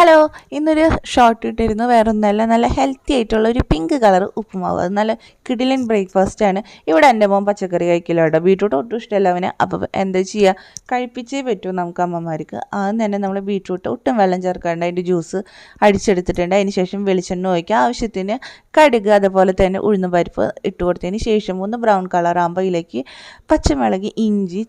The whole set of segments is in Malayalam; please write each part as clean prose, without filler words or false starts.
ഹലോ, ഇന്നൊരു ഷോർട്ട് ഇട്ടിരുന്നു. വേറൊന്നല്ല, നല്ല ഹെൽത്തി ആയിട്ടുള്ള ഒരു പിങ്ക് കളർ ഉപ്പുമാവ്. അത് നല്ല കിടിലൻ ബ്രേക്ക്ഫാസ്റ്റാണ്. ഇവിടെ എൻ്റെ മോൻ പച്ചക്കറി കഴിക്കില്ല കേട്ടോ, ബീട്രൂട്ട് ഒട്ടും ഇഷ്ടമല്ല അവന്. അപ്പോൾ എന്താ ചെയ്യുക, കഴിപ്പിച്ചേ പറ്റൂ നമുക്ക് അമ്മമാർക്ക്. ആദ്യം തന്നെ നമ്മൾ ബീട്രൂട്ട് ഒട്ടും വെള്ളം ചേർക്കാണ്ട് അതിൻ്റെ ജ്യൂസ് അടിച്ചെടുത്തിട്ടുണ്ട്. അതിന് ശേഷം വെളിച്ചെണ്ണ ഒഴിക്കുക, ആവശ്യത്തിന് കടുക്, അതുപോലെ തന്നെ ഉഴുന്ന് പരിപ്പ് ഇട്ട് കൊടുത്തതിന് ശേഷം ഒന്ന് ബ്രൗൺ കളർ ആകുമ്പോൾ ഇതിലേക്ക് പച്ചമുളക്, ഇഞ്ചി,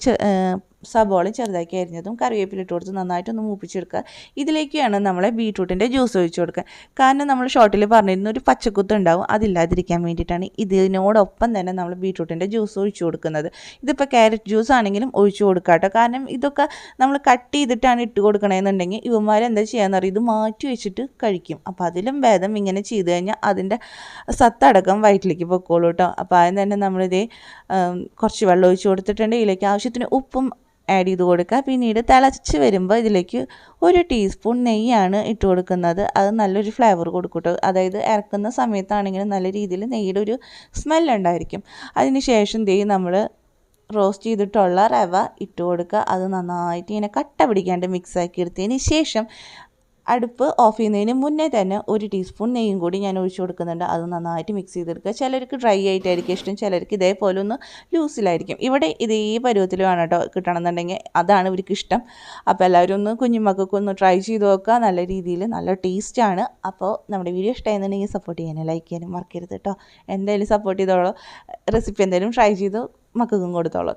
സബോള ചെറുതാക്കി അരിഞ്ഞതും കറിവേപ്പില ഇട്ട് കൊടുത്ത് നന്നായിട്ടൊന്ന് മൂപ്പിച്ചെടുക്കുക. ഇതിലേക്കാണ് നമ്മളെ ബീട്രൂട്ടിൻ്റെ ജ്യൂസ് ഒഴിച്ചു കൊടുക്കുക. കാരണം നമ്മൾ ഷോർട്ടിൽ പറഞ്ഞിരുന്ന ഒരു പച്ചക്കുത്ത് ഉണ്ടാവും, അതില്ലാതിരിക്കാൻ വേണ്ടിയിട്ടാണ് ഇതിനോടൊപ്പം തന്നെ നമ്മൾ ബീട്രൂട്ടിൻ്റെ ജ്യൂസ് ഒഴിച്ചു കൊടുക്കുന്നത്. ഇതിപ്പോൾ ക്യാരറ്റ് ജ്യൂസ് ആണെങ്കിലും ഒഴിച്ചു കൊടുക്കുക കേട്ടോ. കാരണം ഇതൊക്കെ നമ്മൾ കട്ട് ചെയ്തിട്ടാണ് ഇട്ട് കൊടുക്കണമെന്നുണ്ടെങ്കിൽ ഇവന്മാരെന്താ ചെയ്യാന്ന് അറിയാം, ഇത് മാറ്റി വെച്ചിട്ട് കഴിക്കും. അപ്പോൾ അതിലും ഭേദം ഇങ്ങനെ ചെയ്ത് കഴിഞ്ഞാൽ അതിൻ്റെ സത്തടക്കം വയറ്റിലേക്ക് പൊക്കോളൂ കേട്ടോ. അപ്പോൾ ആദ്യം തന്നെ നമ്മളിതേ കുറച്ച് വെള്ളം ഒഴിച്ച് കൊടുത്തിട്ടുണ്ട്. ഇതിലേക്ക് ആവശ്യത്തിന് ഉപ്പും ആഡ് ചെയ്ത് കൊടുക്കുക. പിന്നീട് തിളച്ച് വരുമ്പോൾ ഇതിലേക്ക് 1 ടീസ്പൂൺ നെയ്യാണ് ഇട്ട് കൊടുക്കുന്നത്. അത് നല്ലൊരു ഫ്ലേവർ കൊടുക്കും കേട്ടോ. അതായത് ഇറക്കുന്ന സമയത്താണെങ്കിലും നല്ല രീതിയിൽ നെയ്യുടെ ഒരു സ്മെല്ലുണ്ടായിരിക്കും. അതിന് ശേഷം നമ്മൾ റോസ്റ്റ് ചെയ്തിട്ടുള്ള റവ ഇട്ട് കൊടുക്കുക. അത് നന്നായിട്ട് ഇങ്ങനെ കട്ട പിടിക്കാണ്ട് മിക്സാക്കി എടുത്തതിന് ശേഷം അടുപ്പ് ഓഫ് ചെയ്യുന്നതിന് മുന്നേ തന്നെ 1 ടീസ്പൂൺ നെയ്യും കൂടി ഞാൻ ഒഴിച്ചു കൊടുക്കുന്നുണ്ട്. അത് നന്നായിട്ട് മിക്സ് ചെയ്തെടുക്കുക. ചിലർക്ക് ഡ്രൈ ആയിട്ടായിരിക്കും ഇഷ്ടം, ചിലർക്ക് ഇതേപോലെ ഒന്ന് ലൂസിലായിരിക്കും. ഇവിടെ ഇതേ പരുവത്തിൽ വേണം കേട്ടോ കിട്ടണമെന്നുണ്ടെങ്കിൽ, അതാണ് ഇവർക്ക് ഇഷ്ടം. അപ്പോൾ എല്ലാവരും ഒന്ന് കുഞ്ഞുമക്കൾക്ക് ഒന്ന് ട്രൈ ചെയ്ത് നോക്കുക. നല്ല രീതിയിൽ നല്ല ടേസ്റ്റാണ്. അപ്പോൾ നമ്മുടെ വീഡിയോ ഇഷ്ടമായിരുന്നുണ്ടെങ്കിൽ സപ്പോർട്ട് ചെയ്യാനും ലൈക്ക് ചെയ്യാനും മറക്കരുത് കേട്ടോ. എന്തായാലും സപ്പോർട്ട് ചെയ്തോളൂ. റെസിപ്പി എന്തായാലും ട്രൈ ചെയ്ത് മക്കൾക്കും കൊടുത്തോളൂ.